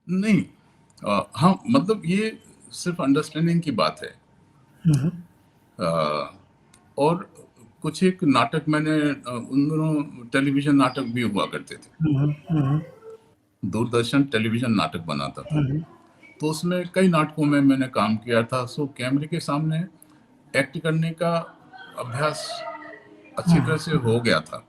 नहीं हाँ, मतलब ये सिर्फ़ अंडरस्टैंडिंग की बात है। हुँ, हुँ। अ, और कुछ एक नाटक मैंने उन दिनों टेलीविज़न नाटक भी हुआ करते थे। हुँ, हुँ, हुँ, हुँ। दूरदर्शन टेलीविज़न नाटक बनाता था। हुँ, हुँ। तो उसमें कई नाटकों में मैंने काम किया था, सो कैमरे के सामने एक्ट करने का अभ्यास अच्छी तरह से हो गया था।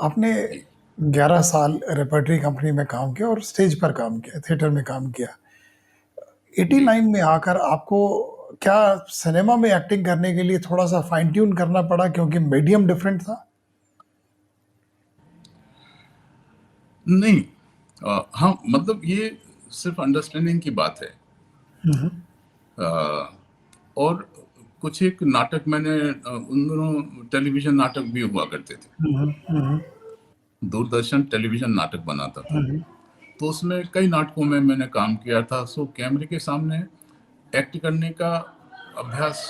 आपने जी। 11 साल रिपर्टरी कंपनी में काम किया और स्टेज पर काम किया, थिएटर में काम किया। जी। 89 में आकर आपको क्या सिनेमा में एक्टिंग करने के लिए थोड़ा-सा फाइन ट्यून करना पड़ा क्योंकि मीडियम डिफरेंट था? नहीं हाँ, मतलब ये सिर्फ़ अंडरस्टैंडिंग की बात है। हुँ, हुँ। अ, और कुछ एक नाटक मैंने उन दिनों टेलीविज़न नाटक भी हुआ करते थे। हुँ, हुँ, हुँ, हुँ। दूरदर्शन टेलीविज़न नाटक बनाता था। हुँ, हुँ। तो उसमें कई नाटकों में मैंने काम किया था, सो कैमरे के सामने एक्ट करने का अभ्यास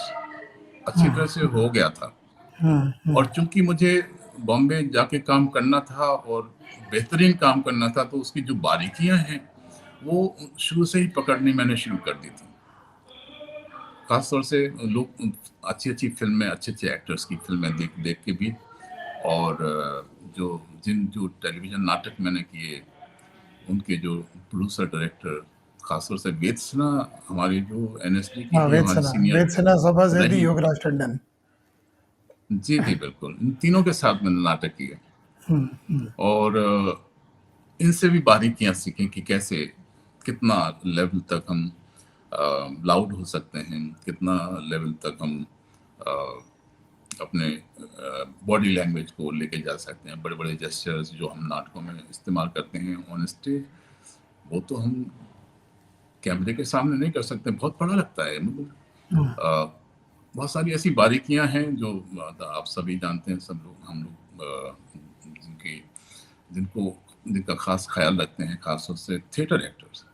अच्छी तरह से हो गया था। हुँ, हुँ। और चूँकि मुझे बॉम्बे जाके काम करना था और बेहतरीन काम करना था, तो उसकी जो बारीकियाँ हैं, वो शुरू से ही पकड़नी मैंने शुरू कर दी थी। ख़ास तौर से लोग अच्छी-अच्छी फ़िल्में, अच्छे-अच्छे एक्टर्स की फ़िल्में देख देख के भी और जो टेलीविज़न नाटक मैंने किए, उनके जो प्रोड्यूसर, डायरेक्टर, ख़ास तौर से वेद सिन्हा हमारी जो एनएसडी की हाँ, भी हमारी सीनियर वेद सिन्हा, सभा ज़ैदी, रहीं। योगराज टंडन। जी, जी, बिल्कुल। इन तीनों के साथ मैंने नाटक किए हुँ, हुँ। और इनसे भी बारीकियाँ सीखी कि कैसे कितना लेवल तक हम लाउड हो सकते हैं, कितना लेवल तक हम अ, अपने बॉडी लैंग्वेज को लेके जा सकते हैं। बड़े-बड़े जेस्चर्स जो हम नाटकों में इस्तेमाल करते हैं ऑन स्टेज, वो तो हम कैमरे के सामने नहीं कर सकते, बहुत बड़ा लगता है। मतलब हुँ, बहुत सारी ऐसी बारीकियाँ हैं जो आप सभी जानते हैं, सब लोग हम लोग जिनकी जिनको जिनका ख़ास ख़्याल रखते हैं, ख़ास तौर से थिएटर एक्टर्स।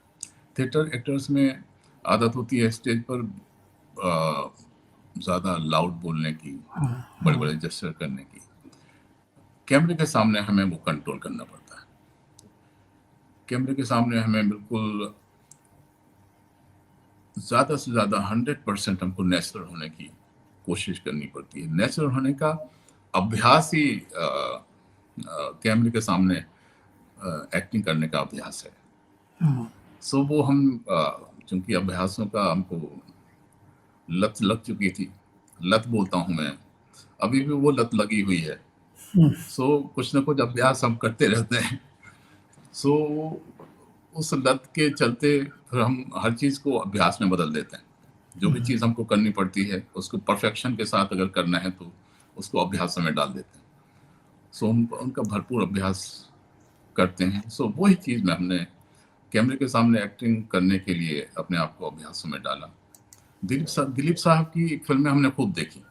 थिएटर एक्टर्स में आदत होती है स्टेज पर अ, ज़्यादा लाउड बोलने की, बड़े-बड़े जेस्चर करने की। कैमरे के सामने हमें वो कंट्रोल करना पड़ता है। कैमरे के सामने हमें बिल्कुल ज़्यादा से ज़्यादा 100% हमको नेचुरल होने की कोशिश करनी पड़ती है। नेचुरल होने का अभ्यास ही कैमरे के सामने एक्टिंग करने का अभ्यास है। हुँ। सो वो हम चूँकि अभ्यासों का हमको लत लग चुकी थी। लत बोलता हूँ मैं, अभी भी वो लत लगी हुई है। सो कुछ न कुछ अभ्यास हम करते रहते हैं। सो उस लत के चलते फिर हम हर चीज़ को अभ्यास में बदल देते हैं। जो भी चीज़ हमको करनी पड़ती है, उसको परफेक्शन के साथ अगर करना है तो उसको अभ्यासों में डाल देते हैं। सो हम उनका भरपूर अभ्यास करते हैं। सो वही चीज़ में हमने कैमरे के सामने एक्टिंग करने के लिए अपने आप को अभ्यासों में डाला। दिलीप साहब की फ़िल्में हमने खूब देखी।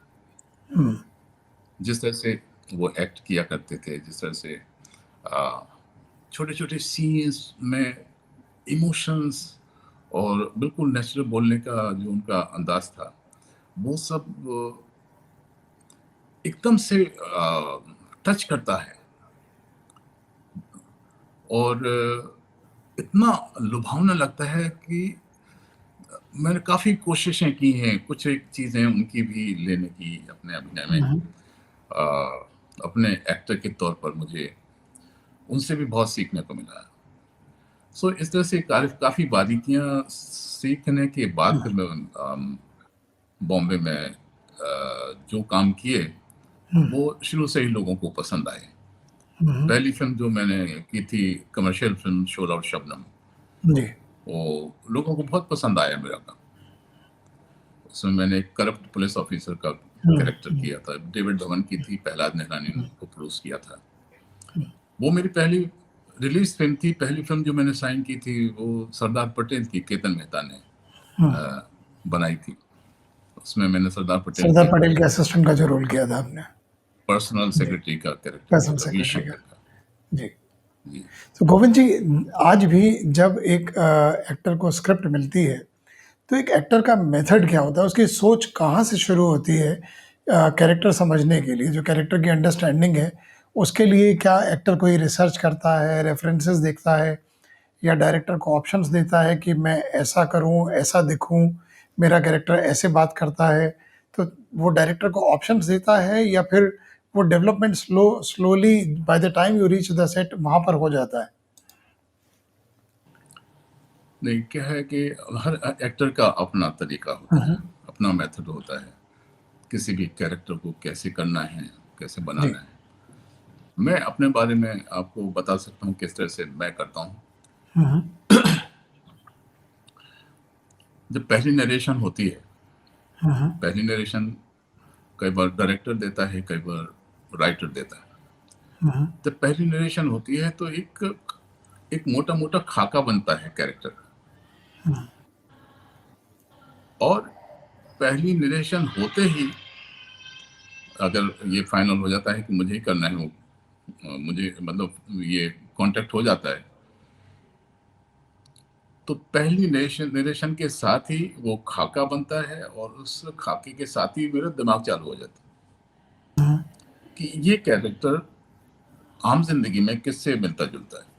जिस तरह से वो एक्ट किया करते थे, जिस तरह से अ, छोटे-छोटे सीन्स में इमोशंस और बिल्कुल नेचुरल बोलने का जो उनका अंदाज़ था, वो सब एकदम से टच करता है और इतना लुभावना लगता है कि मैंने काफ़ी कोशिशें की हैं, कुछ एक चीज़ें उनकी भी लेने की अपने अभिनय में। हुँ, हुँ। अपने एक्टर के तौर पर मुझे उनसे भी बहुत सीखने को मिला है। सो इस तरह से काफ़ी बारीकियाँ सीखने के बाद फिर मैं बॉम्बे में जो काम किए, वो शुरू से ही लोगों को पसंद आए। पहली फ़िल्म जो मैंने की थी कमर्शियल फ़िल्म शोला और शबनम, जी। वो लोगों को बहुत पसंद आया मेरा काम। उसमें मैंने एक करप्ट पुलिस ऑफ़िसर का हुँ, कैरेक्टर हुँ। किया था। डेविड धवन की थी, प्रहलाद निहलानी ने उसको प्रोड्यूस किया था। वो मेरी पहली रिलीज़ फ़िल्म थी, पहली फ़िल्म जो मैंने साइन की थी, वो सरदार पटेल की केतन मेहता ने अ, बनाई थी। उसमें मैंने सरदार पटेल सरदार के पटेल के असिस्टेंट का जो रोल किया था आपने। पर्सनल जी, सेक्रेटरी का कैरेक्टर किया पर्सनल था, सेक्रेटरी का। रविशंकर का। जी। जी। तो गोविंद जी, आज भी जब एक एक्टर को स्क्रिप्ट मिलती है, तो एक एक्टर का मेथड क्या होता है? उसकी सोच कहाँ से शुरू होती है कैरेक्टर समझने के लिए? जो कैरेक्टर की अंडरस्टैंडिंग है, उसके लिए क्या एक्टर कोई रिसर्च करता है, रेफरेंसेस देखता है या डायरेक्टर को ऑप्शंस देता है कि मैं ऐसा करूँ, ऐसा दिखूँ, मेरा कैरेक्टर ऐसे बात करता है, तो वो डायरेक्टर को ऑप्शंस देता है या फिर वो development slowly by the time you reach the set वहाँ पर हो जाता है? नहीं, क्या है कि हर एक्टर का अपना तरीका हुँ, होता है, हुँ। अपना मेथड होता है, किसी भी कैरेक्टर को कैसे करना है, कैसे जी। बनाना है। मैं अपने बारे में आपको बता सकता हूँ किस तरह से मैं करता हूँ। हुँ, हुँ। जब पहली नरेशन होती है, हुँ, हुँ। पहली नरेशन कई बार डायरेक्टर देता है, कई बार राइटर देता है। हुँ, हुँ। जब पहली नरेशन होती है तो एक मोटा-मोटा खाका बनता है कैरेक्टर का। और पहली नरेशन होते ही अगर ये फाइनल हो जाता है कि मुझे ही करना है वो, मुझे मतलब ये कॉन्टैक्ट हो जाता है, तो पहली नरेशन के साथ ही वो खाका बनता है और उस खाके के साथ ही मेरा दिमाग चालू हो जाता हुँ, है कि ये कैरेक्टर आम ज़िंदगी में किससे मिलता-जुलता है।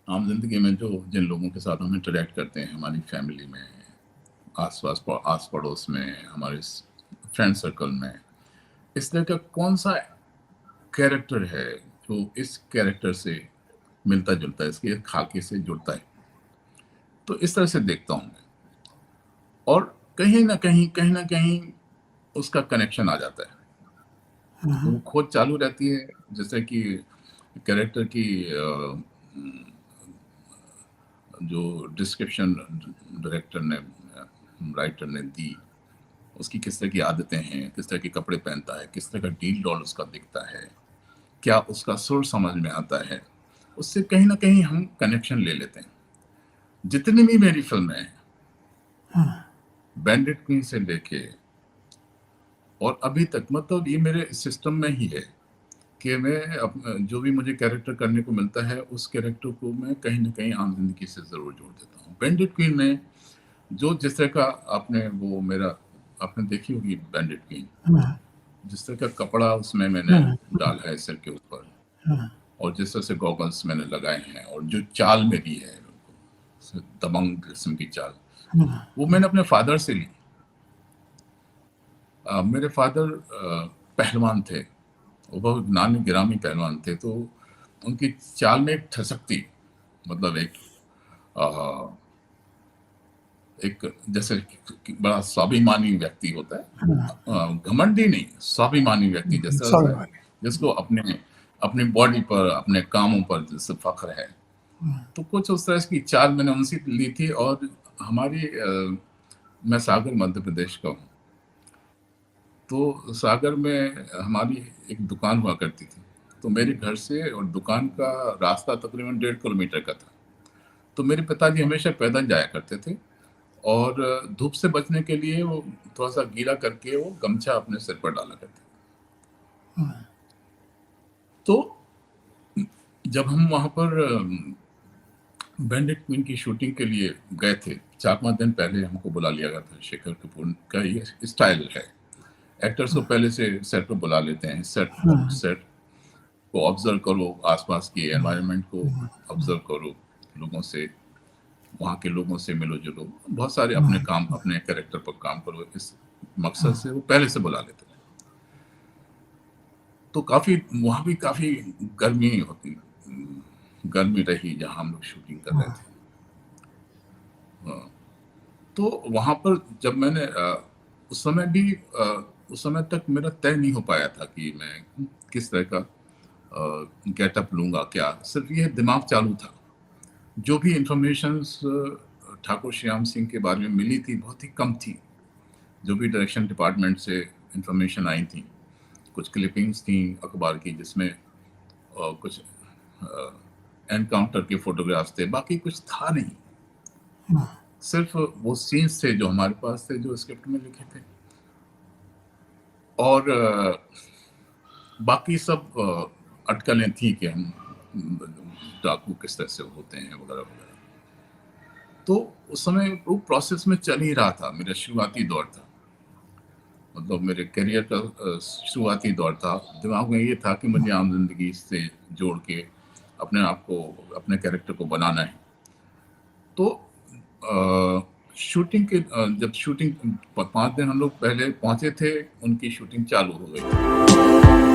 आम ज़िंदगी में जो जिन लोगों के साथ हम इंटरैक्ट करते हैं, हमारी फैमिली में, आस-पास आस-पड़ोस में, हमारे फ्रेंड सर्कल में, इस तरह का कौन-सा कैरेक्टर है जो इस कैरेक्टर से मिलता-जुलता है, इसके खाके से जुड़ता है। तो इस तरह से देखता हूँ मैं और कहीं न कहीं उसका कनेक्शन आ जाता है। हुँ, वो हुँ। खोज चालू रहती है, जैसे कि कैरेक्टर की जो डिस्क्रिप्शन डायरेक्टर ने राइटर ने दी, उसकी किस तरह की आदतें हैं, किस तरह के कपड़े पहनता है, किस तरह का डील डॉल उसका दिखता है, क्या उसका सुर समझ में आता है, उससे कहीं न कहीं हम कनेक्शन ले लेते हैं। जितनी भी मेरी फ़िल्में हैं, बैंडिट क्वीन से लेके और अभी तक मतलब ये मेरे सिस्टम में ही है कि मैं जो भी मुझे कैरेक्टर करने को मिलता है, उस कैरेक्टर को मैं कहीं न कहीं आम ज़िंदगी से ज़रूर जोड़ देता हूँ। बैंडिट क्वीन में जो जिस तरह का आपने देखी होगी बैंडिट क्वीन, हुँ, जिस तरह का कपड़ा उसमें मैंने हुँ, डाला है सिर के ऊपर हुँ। और जिस तरह से गॉगल्स मैंने लगाए हैं और जो चाल मेरी है, दबंग किस्म की चाल, वो मैंने अपने फ़ादर से ली। मेरे फ़ादर पहलवान थे, वो बहुत नामी-गिरामी पहलवान थे, तो उनकी चाल में एक ठसक थी, मतलब अ, एक जैसे कि बड़ा स्वाभिमानी व्यक्ति होता है, घमंडी नहीं, स्वाभिमानी व्यक्ति जिस तरह से स्वाभिमानी। जिसको अपने अपनी बॉडी पर, अपने कामों पर जिससे फ़ख्र है। तो कुछ उस तरह की चाल मैंने उनसे ली थी और मैं सागर मध्य प्रदेश का हूँ। तो सागर में हमारी एक दुकान हुआ करती थी। तो मेरे घर से और दुकान का रास्ता तकरीबन 1.5 किलोमीटर का था। तो मेरे पिताजी हमेशा पैदल जाया करते थे और धूप से बचने के लिए वो थोड़ा-सा गीला करके वो गमछा अपने सिर पर डाला करते थे। तो जब हम वहाँ पर बैंडिट क्वीन की शूटिंग के लिए गए थे, 4-5 दिन पहले हमको बुला लिया गया था। शेखर कपूर का ये स्टाइल है। एक्टर्स को पहले से सेट पे बुला लेते हैं। सेट को ऑब्ज़र्व करो, आस-पास की एनवायरनमेंट को ऑब्ज़र्व करो, लोगों से, वहाँ के लोगों से मिलो-जुलो। बहुत सारे अपने काम, अपने कैरेक्टर पर काम करो, इस मकसद से वो पहले से बुला लेते हैं। तो काफ़ी वहाँ भी काफ़ी गर्मी होती, गर्मी रही जहाँ हम लोग शूटिंग कर रहे थे। हाँ, तो वहाँ पर जब मैंने उस समय भी उस समय तक मेरा तय नहीं हो पाया था कि मैं किस तरह का गेटअप लूँगा क्या? सिर्फ़ ये दिमाग चालू था। जो भी इन्फॉर्मेशंस ठाकुर श्याम सिंह के बारे में मिली थी, बहुत ही कम थी। जो भी डायरेक्शन डिपार्टमेंट से इन्फॉर्मेशन आई थी, कुछ क्लिपिंग्स थी अखबार की जिसमें कुछ एनकाउंटर के फ़ोटोग्राफ्स थे, बाकी कुछ था नहीं। सिर्फ़ वो सीन्स थे जो हमारे पास थे, जो स्क्रिप्ट में लिखे थे और बाकी सब अटकलें थी कि हम डाकू किस तरह से होते हैं वगैरह-वगैरह। तो उस समय वो प्रोसेस में चल ही रहा था, मेरा शुरुआती दौर था। मतलब मेरे करियर का शुरुआती दौर था। दिमाग में ये था कि मुझे आम ज़िंदगी से जोड़ के अपने आप को, अपने कैरेक्टर को बनाना है। तो शूटिंग के जब शूटिंग 5 दिन हम लोग पहले पहुँचे थे, उनकी शूटिंग चालू हो गई थी।